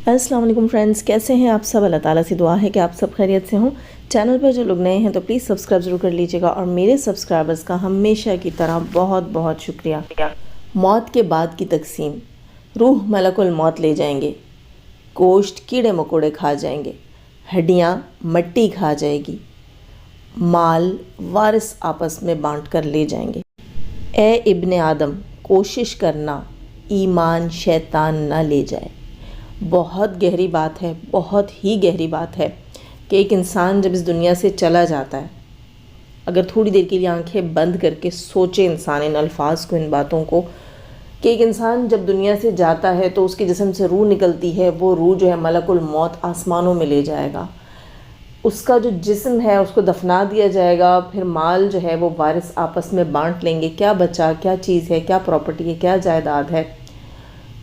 अस्सलाम वालेकुम फ्रेंड्स, कैसे हैं आप सब। अल्लाह ताला से दुआ है कि आप सब खैरियत से हों। चैनल पर जो लोग नए हैं तो प्लीज़ सब्सक्राइब ज़रूर कर लीजिएगा और मेरे सब्सक्राइबर्स का हमेशा की तरह बहुत बहुत शुक्रिया। मौत के बाद की तकसीम। रूह मलकुल मौत ले जाएंगे, गोश्त कीड़े मकोड़े खा जाएंगे, हड्डियाँ मट्टी खा जाएगी, माल वारिस आपस में बांट कर ले जाएंगे। ए इब्ने आदम, कोशिश करना ईमान शैतान ना ले जाए। बहुत गहरी बात है, बहुत ही गहरी बात है कि एक इंसान जब इस दुनिया से चला जाता है, अगर थोड़ी देर के लिए आंखें बंद करके सोचे इंसान इन अल्फाज को, इन बातों को, कि एक इंसान जब दुनिया से जाता है तो उसके जिस्म से रूह निकलती है। वो रूह जो है मलकुल मौत आसमानों में ले जाएगा। उसका जो जिस्म है उसको दफना दिया जाएगा। फिर माल जो है वो वारिस आपस में बांट लेंगे। क्या बचा, क्या चीज़ है, क्या प्रॉपर्टी है, क्या जायदाद है,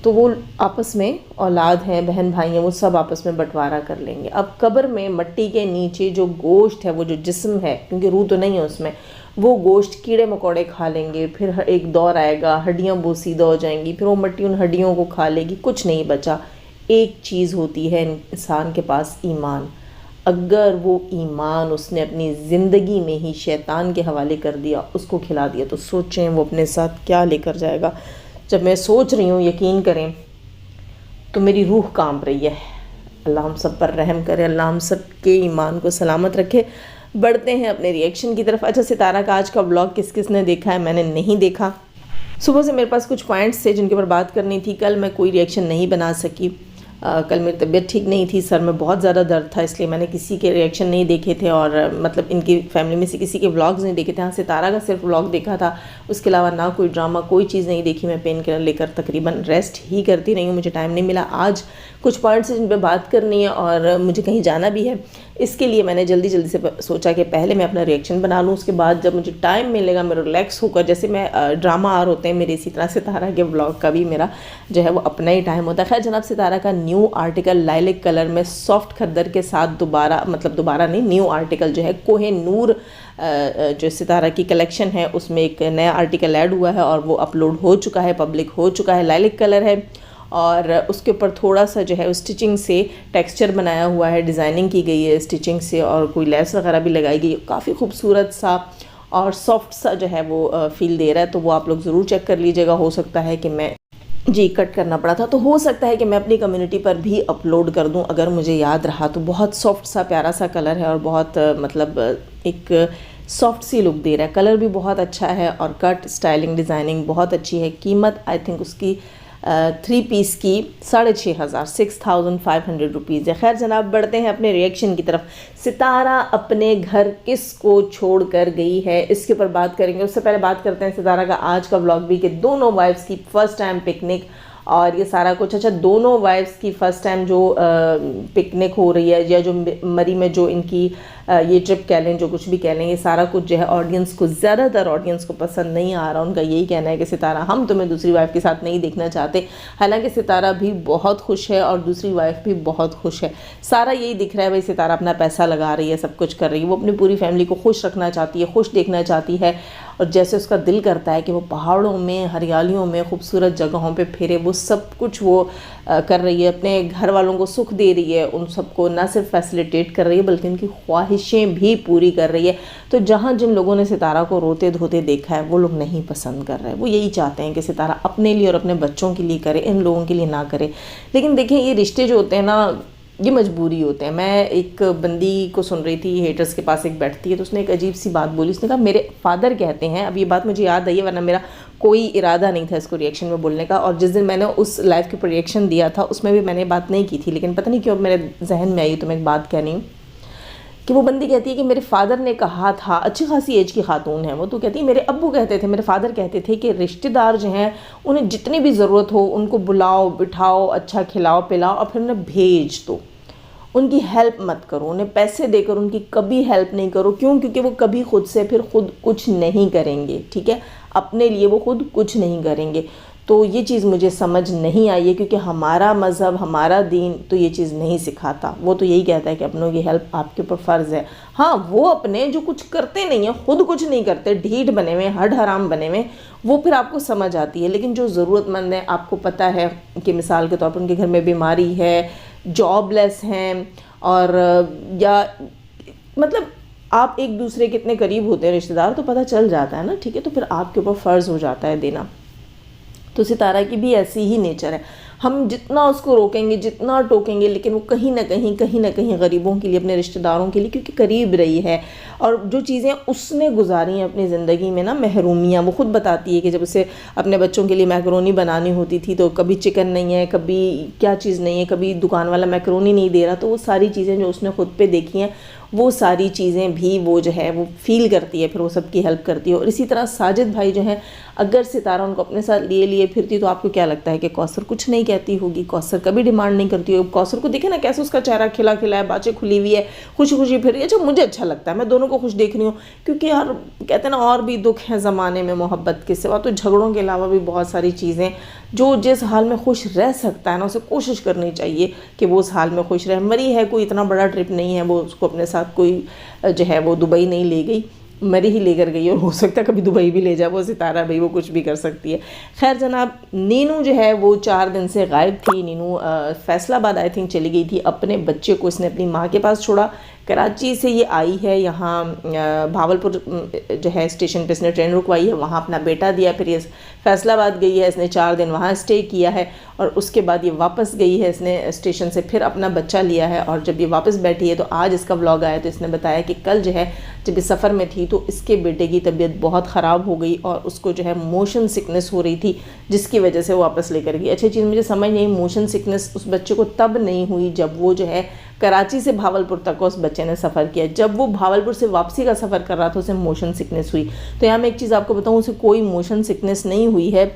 तो वो आपस में औलाद हैं, बहन भाई हैं, वो सब आपस में बंटवारा कर लेंगे। अब कब्र में मट्टी के नीचे जो गोश्त है, वो जो जिस्म है, क्योंकि रूह तो नहीं है उसमें, वो गोश्त कीड़े मकोड़े खा लेंगे। फिर एक दौर आएगा, हड्डियाँ बोसीदा हो जाएंगी, फिर वो मट्टी उन हड्डियों को खा लेगी। कुछ नहीं बचा। एक चीज़ होती है इंसान के पास, ईमान। अगर वो ईमान उसने अपनी ज़िंदगी में ही शैतान के हवाले कर दिया, उसको खिला दिया, तो सोचें वो अपने साथ क्या लेकर जाएगा। जब मैं सोच रही हूँ, यकीन करें, तो मेरी रूह कांप रही है। अल्लाह हम सब पर रहम करे, अल्लाह हम सब के ईमान को सलामत रखे। बढ़ते हैं अपने रिएक्शन की तरफ। अच्छा, सितारा का आज का व्लॉग किस किस ने देखा है? मैंने नहीं देखा। सुबह से मेरे पास कुछ पॉइंट्स थे जिनके ऊपर बात करनी थी। कल मैं कोई रिएक्शन नहीं बना सकी। कल मेरी तबीयत ठीक नहीं थी, सर में बहुत ज़्यादा दर्द था, इसलिए मैंने किसी के रिएक्शन नहीं देखे थे और मतलब इनकी फैमिली में से किसी के व्लॉग्स नहीं देखे थे। हाँ, सितारा का सिर्फ व्लॉग देखा था, उसके अलावा ना कोई ड्रामा, कोई चीज़ नहीं देखी। मैं पेन किलर लेकर तकरीबन रेस्ट ही करती रही हूँ, मुझे टाइम नहीं मिला। आज कुछ पॉइंट्स जिन पर बात करनी है और मुझे कहीं जाना भी है, इसके लिए मैंने जल्दी जल्दी से सोचा कि पहले मैं अपना रिएक्शन बना लूँ, उसके बाद जब मुझे टाइम मिलेगा मैं रिलैक्स होकर, जैसे मैं ड्रामा आर होते हैं मेरे, इसी तरह सितारा के व्लॉग का भी मेरा जो है वो अपना ही टाइम होता है। खैर जनाब, सितारा का न्यू आर्टिकल लाइलिक कलर में सॉफ्ट खद्दर के साथ दोबारा नहीं, न्यू आर्टिकल जो है कोहिनूर जो सितारा की कलेक्शन है उसमें एक नया आर्टिकल ऐड हुआ है और वो अपलोड हो चुका है, पब्लिक हो चुका है। लाइलिक कलर है और उसके ऊपर थोड़ा सा जो है स्टिचिंग से टेक्सचर बनाया हुआ है, डिज़ाइनिंग की गई है स्टिचिंग से और कोई लेस वगैरह भी लगाई गई है। काफ़ी खूबसूरत सा और सॉफ्ट सा जो है वो फील दे रहा है, तो वो आप लोग ज़रूर चेक कर लीजिएगा। हो सकता है कि मैं जी कट करना पड़ा था, तो हो सकता है कि मैं अपनी कम्युनिटी पर भी अपलोड कर दूं अगर मुझे याद रहा तो। बहुत सॉफ्ट सा प्यारा सा कलर है और बहुत मतलब एक सॉफ्ट सी लुक दे रहा है। कलर भी बहुत अच्छा है और कट स्टाइलिंग डिज़ाइनिंग बहुत अच्छी है। कीमत आई थिंक उसकी 3 पीस की 6,500 6,500 रुपीज़ है। खैर जनाब, बढ़ते हैं अपने रिएक्शन की तरफ। सितारा अपने घर किसको छोड़ कर गई है, इसके ऊपर बात करेंगे। उससे पहले बात करते हैं सितारा का आज का व्लॉग भी, कि दोनों वाइफ्स की फ़र्स्ट टाइम पिकनिक और ये सारा कुछ। अच्छा, दोनों वाइफ्स की फ़र्स्ट टाइम जो पिकनिक हो रही है या जो मरी में जो इनकी ये ट्रिप कह लें, जो कुछ भी कह लें, ये सारा कुछ जो है ऑडियंस को, ज़्यादातर ऑडियंस को पसंद नहीं आ रहा। उनका यही कहना है कि सितारा, हम तुम्हें दूसरी वाइफ के साथ नहीं देखना चाहते। हालांकि सितारा भी बहुत खुश है और दूसरी वाइफ भी बहुत खुश है। सारा यही दिख रहा है भाई, सितारा अपना पैसा लगा रही है, सब कुछ कर रही है, वो अपनी पूरी फैमिली को खुश रखना चाहती है, खुश देखना चाहती है। और जैसे उसका दिल करता है कि वो पहाड़ों में, हरियालियों में, खूबसूरत जगहों पे फिरे, वो सब कुछ वो कर रही है। अपने घर वालों को सुख दे रही है, उन सबको ना सिर्फ फैसिलिटेट कर रही है बल्कि उनकी ख्वाहिशें भी पूरी कर रही है। तो जहाँ जिन लोगों ने सितारा को रोते धोते देखा है वो लोग नहीं पसंद कर रहे हैं। वो यही चाहते हैं कि सितारा अपने लिए और अपने बच्चों के लिए करे, इन लोगों के लिए ना करे। लेकिन देखें, ये रिश्ते जो होते हैं ना, ये मजबूरी होते हैं। मैं एक बंदी को सुन रही थी, हेटर्स के पास एक बैठती है, तो उसने एक अजीब सी बात बोली। उसने कहा मेरे फादर कहते हैं, अब ये बात मुझे याद आई है वरना मेरा कोई इरादा नहीं था इसको रिएक्शन में बोलने का। और जिस दिन मैंने उस लाइव के ऊपर रिएक्शन दिया था उसमें भी मैंने बात नहीं की थी, लेकिन पता नहीं क्यों मेरे जहन में आई, तो मैं एक बात कहनी हूँ कि वो बंदी कहती है कि मेरे फादर ने कहा था, अच्छी खासी एज की खातून है वो, तो कहती है मेरे अब्बू कहते थे, मेरे फादर कहते थे कि रिश्तेदार जो हैं उन्हें जितनी भी ज़रूरत हो उनको बुलाओ बिठाओ, अच्छा खिलाओ पिलाओ और फिर उन्हें भेज दो। उनकी हेल्प मत करो, उन्हें पैसे देकर उनकी कभी हेल्प नहीं करो। क्यों? क्योंकि वो कभी खुद से फिर खुद कुछ नहीं करेंगे। ठीक है, अपने लिए वो खुद कुछ नहीं करेंगे। तो ये चीज़ मुझे समझ नहीं आई है, क्योंकि हमारा मज़हब, हमारा दीन तो ये चीज़ नहीं सिखाता। वो तो यही कहता है कि अपनों की हेल्प आपके ऊपर फ़र्ज़ है। हाँ, वो अपने जो कुछ करते नहीं हैं, खुद कुछ नहीं करते, ढीठ बने हुए, हड हराम बने हुए, वो फिर आपको समझ आती है। लेकिन जो ज़रूरतमंद है, आपको पता है कि मिसाल के तौर पर उनके घर में बीमारी है जॉबलेस हैं, और या मतलब आप एक दूसरे के इतने करीब होते हैं रिश्तेदार, तो पता चल जाता है ना, ठीक है, तो फिर आपके ऊपर फ़र्ज़ हो जाता है देना। तो सितारा की भी ऐसी ही नेचर है, हम जितना उसको रोकेंगे, जितना टोकेंगे, लेकिन वो कहीं ना कहीं गरीबों के लिए, अपने रिश्तेदारों के लिए, क्योंकि करीब रही है और जो चीज़ें उसने गुजारी हैं अपनी ज़िंदगी में ना, महरूमियाँ, वो खुद बताती है कि जब उसे अपने बच्चों के लिए मैकरोनी बनानी होती थी तो कभी चिकन नहीं है, कभी क्या चीज़ नहीं है, कभी दुकान वाला मैकरोनी नहीं दे रहा, तो वो सारी चीज़ें जो उसने खुद पे देखी हैं, वो सारी चीज़ें भी वो जो है वो फील करती है, फिर वो सबकी हेल्प करती है। और इसी तरह साजिद भाई जो हैं, अगर सितारा उनको अपने साथ लिए लिए फिरती तो आपको क्या लगता है कि कौसर कुछ नहीं कहती होगी? कौसर कभी डिमांड नहीं करती होगी। कौसर को देखे ना कैसे उसका चेहरा खिला खिला है, बातें खुली हुई है, खुशी खुशी फिर रही है। अच्छा, मुझे अच्छा लगता है, मैं दोनों को खुश देख रही हूँ, क्योंकि यार कहते हैं ना, और भी दुख है ज़माने में मोहब्बत के सिवा, तो झगड़ों के अलावा भी बहुत सारी चीज़ें, जो जिस हाल में खुश रह सकता है ना, उसे कोशिश करनी चाहिए कि वो उस हाल में खुश रहे। मरी है, कोई इतना बड़ा ट्रिप नहीं है, वो उसको अपने साथ कोई जो है वो दुबई नहीं ले गई, मरी ही लेकर गई, और हो सकता है कभी दुबई भी ले जाए, वो सितारा भाई, वो कुछ भी कर सकती है। खैर जनाब, नीनू जो है वो 4 दिन से गायब थी। नीनू फैसलाबाद आई थिंक चली गई थी, अपने बच्चे को इसने अपनी माँ के पास छोड़ा। कराची से ये आई है यहाँ, भावलपुर जो है स्टेशन पे इसने ट्रेन रुकवाई है, वहाँ अपना बेटा दिया, फिर ये फैसलाबाद गई है, इसने 4 दिन वहाँ स्टे किया है, और उसके बाद ये वापस गई है, इसने स्टेशन से फिर अपना बच्चा लिया है, और जब ये वापस बैठी है तो आज इसका व्लॉग आया, तो इसने बताया कि कल जो है जब ये सफ़र में थी तो इसके बेटे की तबीयत बहुत ख़राब हो गई और उसको जो है मोशन सिकनेस हो रही थी, जिसकी वजह से वो वापस लेकर गई। अच्छी चीज़ मुझे समझ नहीं, मोशन सिकनेस उस बच्चे को तब नहीं हुई जब वो जो है कराची से भावलपुर तक उस बच्चे ने सफ़र किया, जब वो भावलपुर से वापसी का सफ़र कर रहा था उसे मोशन सिकनेस हुई। तो यहाँ मैं एक चीज़ आपको बताऊँ, उसे कोई मोशन सिकनेस नहीं हुई है।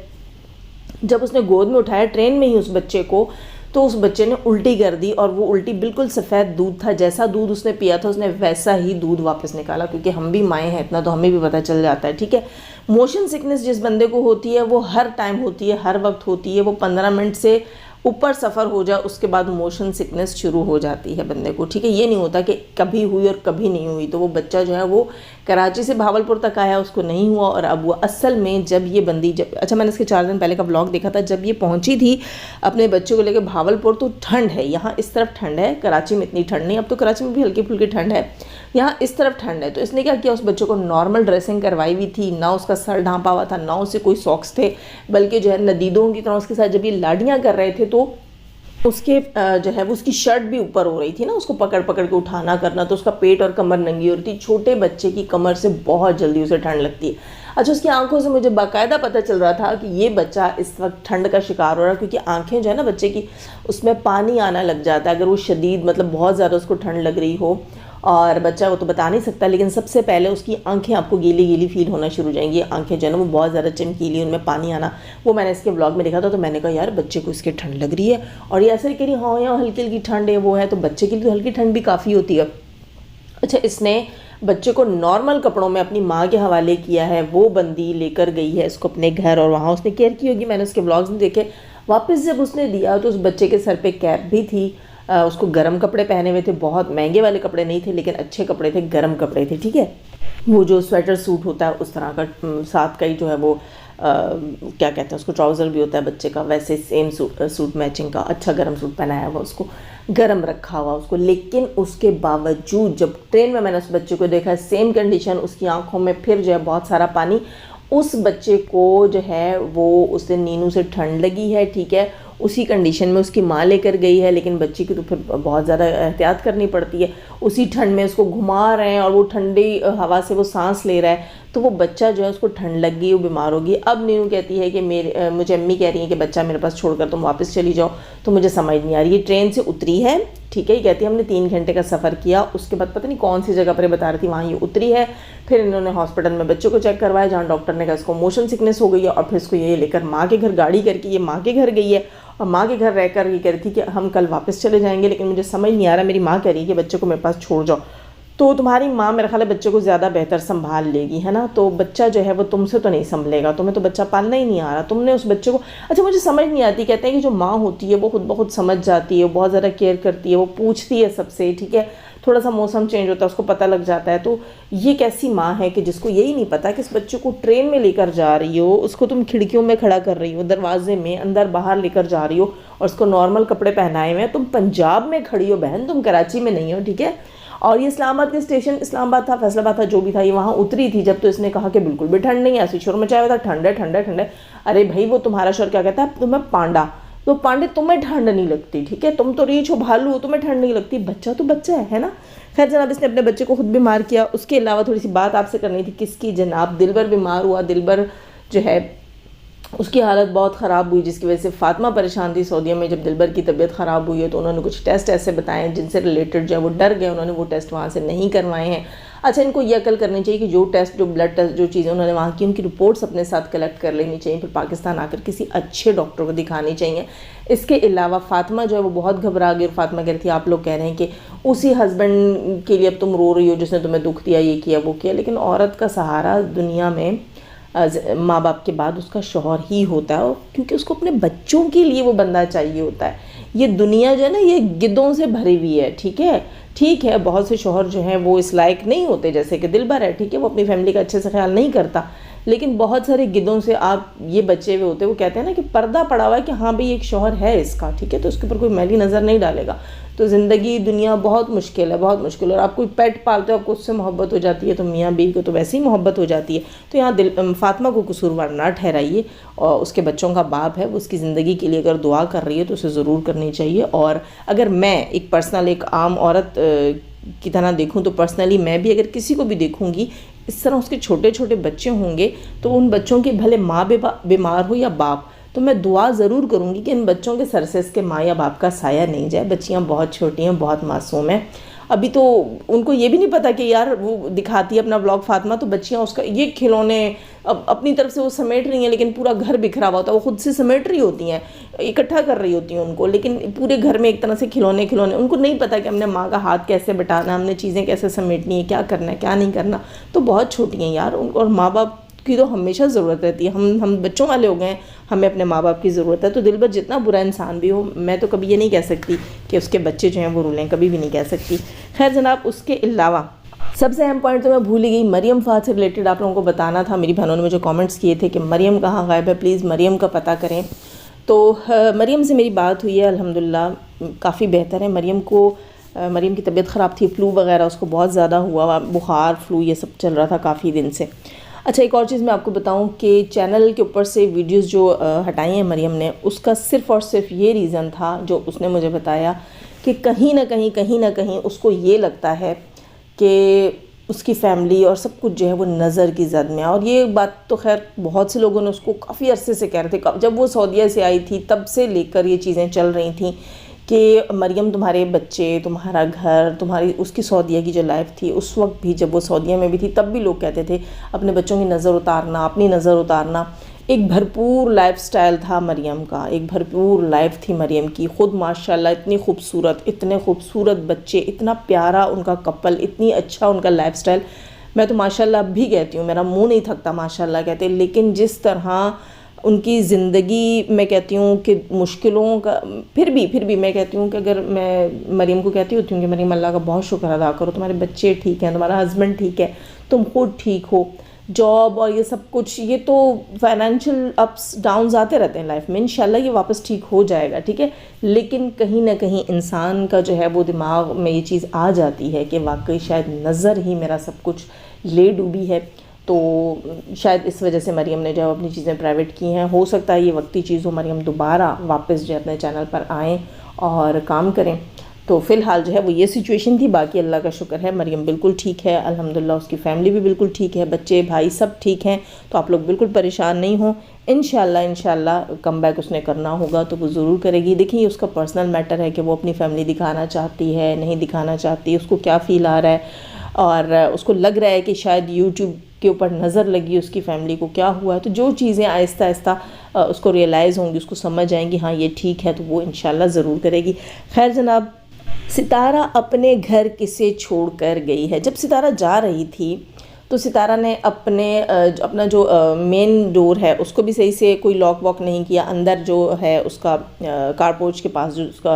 जब उसने गोद में उठाया ट्रेन में ही उस बच्चे को, तो उस बच्चे ने उल्टी कर दी, और वो उल्टी बिल्कुल सफ़ेद दूध था, जैसा दूध उसने पिया था उसने वैसा ही दूध वापस निकाला, क्योंकि हम भी माएँ हैं, इतना तो हमें भी पता चल जाता है, ठीक है। मोशन सिकनेस जिस बंदे को होती है वो हर टाइम होती है, हर वक्त होती है, वो 15 मिनट से ऊपर सफ़र हो जाए उसके बाद मोशन सिकनेस शुरू हो जाती है बंदे को, ठीक है। ये नहीं होता कि कभी हुई और कभी नहीं हुई। तो वो बच्चा जो है वो कराची से भावलपुर तक आया, उसको नहीं हुआ, और अब वो असल में जब ये बंदी अच्छा, मैंने इसके 4 दिन पहले का ब्लॉग देखा था, जब ये पहुंची थी अपने बच्चे को लेकर भावलपुर, तो ठंड है यहाँ, इस तरफ ठंड है, कराची में इतनी ठंड नहीं, अब तो कराची में भी हल्की फुल्की ठंड है, यहाँ इस तरफ ठंड है। तो इसने क्या किया, उस बच्चे को नॉर्मल ड्रेसिंग करवाई हुई थी, ना उसका सर ढांपा हुआ था, ना उसे कोई सॉक्स थे, बल्कि जो है नदीदों की तरह उसके साथ जब ये लाडियाँ कर रहे थे तो उसके जो है वो उसकी शर्ट भी ऊपर हो रही थी ना, उसको पकड़ पकड़ के उठाना करना, तो उसका पेट और कमर नंगी हो रही थी। छोटे बच्चे की कमर से बहुत जल्दी उसे ठंड लगती है। अच्छा, उसकी आंखों से मुझे बाकायदा पता चल रहा था कि ये बच्चा इस वक्त ठंड का शिकार हो रहा है, क्योंकि आंखें जो है ना बच्चे की, उसमें पानी आना लग जाता है अगर वो शदीद मतलब बहुत ज़्यादा उसको ठंड लग रही हो। और बच्चा वो तो बता नहीं सकता, लेकिन सबसे पहले उसकी आंखें आपको गीली गीली फील होना शुरू हो जाएंगी, आंखें जो है ना वो बहुत ज़्यादा चमकीली, उनमें पानी आना, वो मैंने इसके व्लॉग में देखा था। तो मैंने कहा यार बच्चे को इसकी ठंड लग रही है, और ये ऐसे कह रही हाँ यहाँ हल्की हल्की ठंड है, वो है, तो बच्चे के लिए तो हल्की ठंड भी काफ़ी होती है। अच्छा, इसने बच्चे को नॉर्मल कपड़ों में अपनी माँ के हवाले किया है, वो बंदी लेकर गई है इसको अपने घर, और वहाँ उसने केयर की होगी, मैंने उसके व्लॉग्स में देखे। वापस जब उसने दिया तो उस बच्चे के सर पे कैप भी थी, उसको गर्म कपड़े पहने हुए थे, बहुत महंगे वाले कपड़े नहीं थे, लेकिन अच्छे कपड़े थे, गर्म कपड़े थे, ठीक है। वो जो स्वेटर सूट होता है उस तरह का, साथ का ही जो है वो क्या कहते हैं उसको, ट्राउज़र भी होता है बच्चे का, वैसे सेम सूट मैचिंग का अच्छा गर्म सूट पहनाया हुआ, उसको गर्म रखा हुआ उसको। लेकिन उसके बावजूद जब ट्रेन में मैंने उस बच्चे को देखा, सेम कंडीशन, उसकी आंखों में फिर जो है बहुत सारा पानी। उस बच्चे को जो है वो उससे नीनू से ठंड लगी है, ठीक है, उसी कंडीशन में उसकी माँ लेकर गई है, लेकिन बच्ची की तो फिर बहुत ज़्यादा एहतियात करनी पड़ती है। उसी ठंड में उसको घुमा रहे हैं और वो ठंडी हवा से वो सांस ले रहा है, तो वो बच्चा जो है उसको ठंड लग गई, वो बीमार होगी। अब नीनू कहती है कि मुझे अम्मी कह रही है कि बच्चा मेरे पास छोड़कर तुम वापस चली जाओ, तो मुझे समझ नहीं आ रही। ये ट्रेन से उतरी है, ठीक है, ये कहती है हमने 3 घंटे का सफ़र किया, उसके बाद पता नहीं कौन सी जगह पर बता रही थी वहाँ ये उतरी है। फिर इन्होंने हॉस्पिटल में बच्चों को चेक करवाया, जहाँ डॉक्टर ने कहा इसको मोशन सिकनेस हो गई है, और फिर इसको ये लेकर माँ के घर गाड़ी करके ये माँ के घर गई है, और माँ के घर रहकर ये कह रही थी कि हम कल वापस चले जाएंगे, लेकिन मुझे समझ नहीं आ रहा, मेरी माँ कह रही है कि बच्चे को मेरे पास छोड़ जाओ। तो तुम्हारी माँ मेरा ख्याल है बच्चे को ज़्यादा बेहतर संभाल लेगी, है ना, तो बच्चा जो है वो तुमसे तो नहीं संभलेगा, तुम्हें तो बच्चा पालना ही नहीं आ रहा, तुमने उस बच्चे को। अच्छा, मुझे समझ नहीं आती, कहते हैं कि जो माँ होती है वो खुद बहुत समझ जाती है, वो बहुत ज़्यादा केयर करती है, वो पूछती है सबसे, ठीक है, थोड़ा सा मौसम चेंज होता है उसको पता लग जाता है। तो ये कैसी माँ है कि जिसको यही नहीं पता कि इस बच्चे को ट्रेन में लेकर जा रही हो, उसको तुम खिड़कियों में खड़ा कर रही हो, दरवाजे में अंदर बाहर लेकर जा रही हो और उसको नॉर्मल कपड़े पहनाए हुए हैं। तुम पंजाब में खड़ी हो बहन, तुम कराची में नहीं हो, ठीक है। और ये इस्लामाबाद के स्टेशन, इस्लामाबाद था, फैसलाबाद था, जो भी था, ये वहाँ उतरी थी जब। तो इसने कहा कि बिल्कुल भी ठंड नहीं है, ऐसी शोर मचाया हुआ था, ठंड है ठंड है ठंड है। अरे भाई वो तुम्हारा शोर क्या कहता है, तुम्हें पांडा, तो पांडे तुम्हें ठंड नहीं लगती, ठीक है, तुम तो रीछ हो, भालू हो, तुम्हें ठंड नहीं लगती, बच्चा तो बच्चा है ना। खैर जनाब, इसने अपने बच्चे को खुद बीमार किया। उसके अलावा थोड़ी सी बात आपसे करनी थी, किसकी, जनाब दिलबर बीमार हुआ। दिलबर जो है उसकी हालत बहुत ख़राब हुई, जिसकी वजह से फ़ातिमा परेशान थी सऊदीया में। जब दिलबर की तबीयत ख़राब हुई है तो उन्होंने कुछ टेस्ट ऐसे बताए हैं जिनसे रिलेटेड जो है वो डर गए, उन्होंने वो टेस्ट वहाँ से नहीं करवाए हैं। अच्छा, इनको ये अकल करनी चाहिए कि जो टेस्ट, जो ब्लड टेस्ट, जो चीज़ें उन्होंने वहाँ की, उनकी रिपोर्ट्स अपने साथ कलेक्ट कर लेनी चाहिए, फिर पाकिस्तान आकर किसी अच्छे डॉक्टर को दिखानी चाहिए। इसके अलावा फ़ातिमा जो है वो बहुत घबरा गई और फ़ातिमा कह रही थी, आप लोग कह रहे हैं कि उसी हस्बैंड के लिए अब तुम रो रही हो जिसने तुम्हें दुख दिया, ये किया वो किया, लेकिन औरत का सहारा दुनिया में माँ बाप के बाद उसका शौहर ही होता है, क्योंकि उसको अपने बच्चों के लिए वो बंदा चाहिए होता है। ये दुनिया जो है ना, ये गिद्धों से भरी हुई है, ठीक है। बहुत से शौहर जो हैं वो इस लायक नहीं होते, जैसे कि दिलबर है, ठीक है, वो अपनी फैमिली का अच्छे से ख्याल नहीं करता, लेकिन बहुत सारे गिद्धों से आप ये बचे हुए होते हैं। वो कहते हैं ना कि पर्दा पड़ा हुआ है कि हाँ भाई एक शौहर है इसका, ठीक है, तो उसके ऊपर कोई मैली नज़र नहीं डालेगा। तो ज़िंदगी दुनिया बहुत मुश्किल है, बहुत मुश्किल है। और आप कोई पेट पालते हो, आपको उससे मोहब्बत हो जाती है, तो मियाँ बीवी को तो वैसे ही मोहब्बत हो जाती है। तो यहाँ फ़ातिमा को कसूरवार ना ठहराइए, और उसके बच्चों का बाप है, वो उसकी ज़िंदगी के लिए अगर दुआ कर रही है तो उसे ज़रूर करनी चाहिए। और अगर मैं एक पर्सनल, एक आम औरत की तरह देखूँ तो पर्सनली मैं भी अगर किसी को भी देखूँगी इस तरह उसके छोटे छोटे बच्चे होंगे, तो उन बच्चों के भले माँ बीमार हो या बाप, तो मैं दुआ ज़रूर करूँगी कि इन बच्चों के सर से इसके माँ या बाप का साया नहीं जाए। बच्चियाँ बहुत छोटी हैं, बहुत मासूम हैं, अभी तो उनको ये भी नहीं पता कि यार वो दिखाती है अपना ब्लॉग फ़ातिमा, तो बच्चियाँ उसका ये खिलौने अब अपनी तरफ से वो समेट रही हैं, लेकिन पूरा घर बिखरा हुआ होता है, वो खुद से समेट रही होती हैं, इकट्ठा कर रही होती हैं उनको, लेकिन पूरे घर में एक तरह से खिलौने, उनको नहीं पता कि हमने माँ का हाथ कैसे बटाना, हमने चीज़ें कैसे समेटनी है, क्या करना है क्या नहीं करना। तो बहुत छोटी हैं यार, और माँ बाप की तो हमेशा ज़रूरत रहती है। हम बच्चों वाले हो गए, हमें अपने माँ बाप की ज़रूरत है। तो दिलबर जितना बुरा इंसान भी हो, मैं तो कभी ये नहीं कह सकती कि उसके बच्चे जो हैं वो रुलें, कभी भी नहीं कह सकती। खैर जनाब, उसके अलावा सबसे अहम पॉइंट तो मैं भूल ही गई, मरियम फ़ात से रिलेटेड आप लोगों को बताना था। मेरी बहनों ने मुझे कमेंट्स किए थे कि मरियम कहाँ गायब है, प्लीज़ मरियम का पता करें। तो मरियम से मेरी बात हुई है, अल्हम्दुलिल्लाह काफ़ी बेहतर है। मरियम की तबीयत ख़राब थी, फ्लू वगैरह उसको बहुत ज़्यादा हुआ, बुखार फ्लू ये सब चल रहा था काफ़ी दिन से। अच्छा, एक और चीज़ मैं आपको बताऊं कि चैनल के ऊपर से वीडियोस जो हटाई हैं मरियम ने, उसका सिर्फ़ और सिर्फ ये रीज़न था जो उसने मुझे बताया कि कहीं ना कहीं उसको ये लगता है कि उसकी फ़ैमिली और सब कुछ जो है वो नज़र की ज़द में। और ये बात तो खैर बहुत से लोगों ने उसको काफ़ी अरसे से कह रहे थे, जब वो सऊदीया से आई थी तब से लेकर ये चीज़ें चल रही थी कि मरियम तुम्हारे बच्चे, तुम्हारा घर, तुम्हारी उसकी सऊदीया की जो लाइफ थी, उस वक्त भी जब वो सऊदीया में भी थी तब भी लोग कहते थे अपने बच्चों की नज़र उतारना, अपनी नज़र उतारना। एक भरपूर लाइफस्टाइल था मरियम का, एक भरपूर लाइफ थी मरियम की। ख़ुद माशाल्लाह इतनी खूबसूरत, इतने खूबसूरत बच्चे, इतना प्यारा उनका कपल, इतनी अच्छा उनका लाइफस्टाइल। मैं तो माशाल्लाह अब भी कहती हूँ, मेरा मुँह नहीं थकता माशाल्लाह कहते। लेकिन जिस तरह उनकी ज़िंदगी, मैं कहती हूँ कि मुश्किलों का, फिर भी मैं कहती हूँ कि अगर मैं मरियम को कहती होती हूँ कि मरियम अल्लाह का बहुत शुक्र अदा करो, तुम्हारे बच्चे ठीक हैं, तुम्हारा हस्बैंड ठीक है, तुम खुद ठीक हो, जॉब और ये सब कुछ, ये तो फाइनेंशियल अप्स डाउन्स आते रहते हैं लाइफ में, इंशाल्लाह ये वापस ठीक हो जाएगा, ठीक है। लेकिन कहीं ना कहीं इंसान का जो है वो दिमाग में ये चीज़ आ जाती है कि वाकई शायद नज़र ही मेरा सब कुछ ले डूबी है। तो शायद इस वजह से मरियम ने जो अपनी चीज़ें प्राइवेट की हैं, हो सकता है ये वक्ती चीज़ हो, मरियम दोबारा वापस जो अपने चैनल पर आएँ और काम करें। तो फ़िलहाल जो है वो ये सिचुएशन थी। बाकी अल्लाह का शुक्र है मरियम बिल्कुल ठीक है अल्हम्दुलिल्लाह, उसकी फ़ैमिली भी बिल्कुल ठीक है, बच्चे भाई सब ठीक हैं। तो आप लोग बिल्कुल परेशान नहीं हो, इंशाल्लाह कम बैक उसने करना होगा तो वो ज़रूर करेगी। देखिए उसका पर्सनल मैटर है कि वो अपनी फ़ैमिली दिखाना चाहती है, नहीं दिखाना चाहती, उसको क्या फ़ील आ रहा है, और उसको लग रहा है कि शायद यूट्यूब के ऊपर नज़र लगी उसकी फ़ैमिली को, क्या हुआ है। तो जो चीज़ें आहिस्ता आहिस्ता उसको रियलाइज़ होंगी, उसको समझ आएंगी, हाँ ये ठीक है, तो वो इंशाल्लाह ज़रूर करेगी। खैर जनाब, सितारा अपने घर किसे छोड़ कर गई है। जब सितारा जा रही थी तो सितारा ने अपना जो मेन डोर है उसको भी सही से कोई लॉक वॉक नहीं किया। अंदर जो है उसका कारपोर्च के पास जो उसका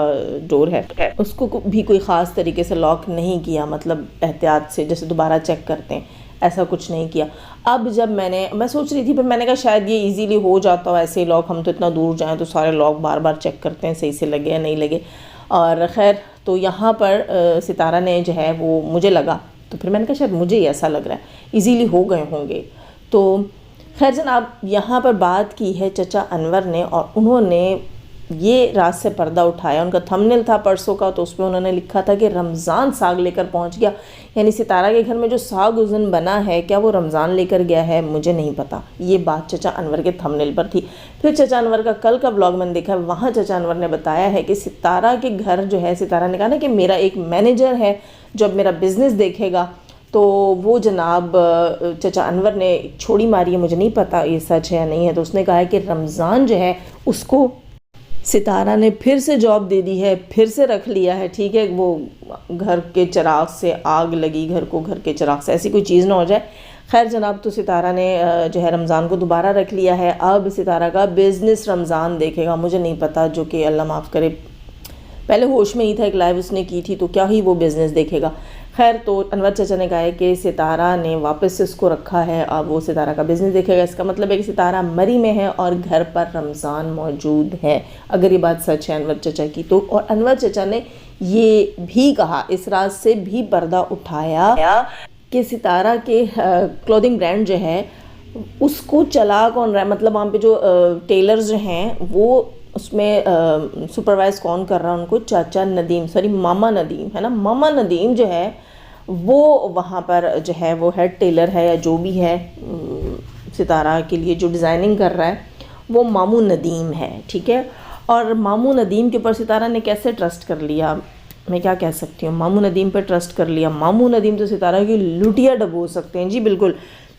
डोर है उसको भी कोई ख़ास तरीके से लॉक नहीं किया, मतलब एहतियात से जैसे दोबारा चेक करते हैं, ऐसा कुछ नहीं किया। अब जब मैं सोच रही थी, फिर मैंने कहा शायद ये इजीली हो जाता हो ऐसे लॉक, हम तो इतना दूर जाएं तो सारे लॉक बार बार चेक करते हैं सही से लगे या नहीं लगे। और ख़ैर तो यहाँ पर सितारा ने जो है वो मुझे लगा, तो फिर मैंने कहा शायद मुझे ही ऐसा लग रहा है इजीली हो गए होंगे। तो खैर जनाब यहाँ पर बात की है चचा अनवर ने, और उन्होंने ये रात से पर्दा उठाया। उनका थंबनेल था परसों का, तो उस पर उन्होंने लिखा था कि रमज़ान साग लेकर पहुँच गया, यानी सितारा के घर में जो साग उस दिन बना है क्या वो रमज़ान लेकर गया है, मुझे नहीं पता। ये बात चचा अनवर के थंबनेल पर थी। फिर चचा अनवर का कल का व्लॉग मैंने देखा, वहाँ चचा अनवर ने बताया है कि सितारा के घर जो है, सितारा ने कहा ना कि मेरा एक मैनेजर है जब मेरा बिज़नेस देखेगा, तो वो जनाब चचा अनवर ने छोड़ी मारी है, मुझे नहीं पता ये सच है या नहीं है। तो उसने कहा है कि रमज़ान जो है उसको सितारा ने फिर से जॉब दे दी है, फिर से रख लिया है। ठीक है, वो घर के चिराग से आग लगी, घर को घर के चिराग से ऐसी कोई चीज़ ना हो जाए। खैर जनाब, तो सितारा ने जो है रमज़ान को दोबारा रख लिया है। अब सितारा का बिज़नेस रमज़ान देखेगा, मुझे नहीं पता, जो कि अल्लाह माफ़ करे पहले होश में ही था, एक लाइव उसने की थी, तो क्या ही वो बिज़नेस देखेगा। खैर तो अनवर चाचा ने कहा है कि सितारा ने वापस से उसको रखा है, अब वो सितारा का बिज़नेस देखेगा। इसका मतलब है कि सितारा मरी में है और घर पर रमज़ान मौजूद है, अगर ये बात सच है अनवर चाचा की तो। और अनवर चाचा ने ये भी कहा, इस रात से भी पर्दा उठाया कि सितारा के क्लोथिंग ब्रांड जो है उसको चला कौन रहा है, मतलब वहाँ पे जो टेलर्स जो हैं वो उसमें सुपरवाइज़ कौन कर रहा है उनको, चाचा नदीम, सॉरी मामा नदीम है ना, मामा नदीम जो है वो वहाँ पर जो है वो हेड टेलर है या जो भी है सितारा के लिए जो डिज़ाइनिंग कर रहा है वो मामू नदीम है। ठीक है, और मामू नदीम के ऊपर सितारा ने कैसे ट्रस्ट कर लिया, मैं क्या कह सकती हूँ, मामू नदीम पर ट्रस्ट कर लिया। मामू नदीम तो सितारा की लुटिया डबो सकते हैं जी, बिल्कुल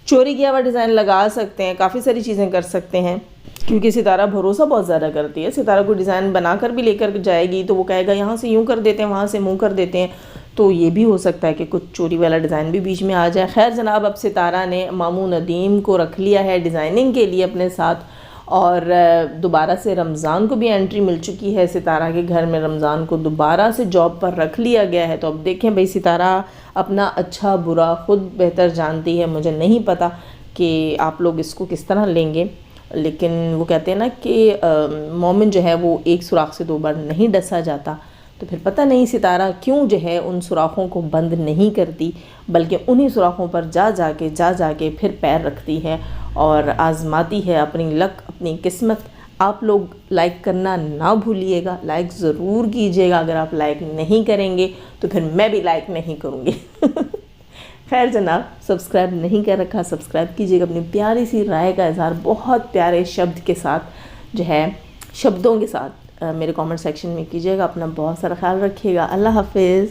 चोरी किया हुआ डिज़ाइन लगा सकते हैं, काफ़ी सारी चीज़ें कर सकते हैं, क्योंकि सितारा भरोसा बहुत ज़्यादा करती है। सितारा को डिज़ाइन बनाकर भी लेकर जाएगी तो वो कहेगा यहाँ से यूँ कर देते हैं, वहाँ से मुँह कर देते हैं, तो ये भी हो सकता है कि कुछ चोरी वाला डिज़ाइन भी बीच में आ जाए। खैर जनाब, अब सितारा ने मामू नदीम को रख लिया है डिज़ाइनिंग के लिए अपने साथ, और दोबारा से रमज़ान को भी एंट्री मिल चुकी है सितारा के घर में। रमज़ान को दोबारा से जॉब पर रख लिया गया है। तो अब देखें भाई, सितारा अपना अच्छा बुरा खुद बेहतर जानती है, मुझे नहीं पता कि आप लोग इसको किस तरह लेंगे, लेकिन वो कहते हैं ना कि मोमिन जो है वो एक सुराख से दो बार नहीं डसा जाता। तो फिर पता नहीं सितारा क्यों जो है उन सुराखों को बंद नहीं करती, बल्कि उन्हीं सुराखों पर जा जाके फिर पैर रखती है और आजमाती है अपनी लक, अपनी किस्मत। आप लोग लाइक करना ना भूलिएगा, लाइक ज़रूर कीजिएगा। अगर आप लाइक नहीं करेंगे तो फिर मैं भी लाइक नहीं करूँगी। खैर जनाब, सब्सक्राइब नहीं कर रखा, सब्सक्राइब कीजिएगा। अपनी प्यारी सी राय का इज़हार बहुत प्यारे शब्द के साथ जो है, शब्दों के साथ मेरे कमेंट सेक्शन में कीजिएगा। अपना बहुत सारा ख्याल रखिएगा। अल्लाह हाफिज़।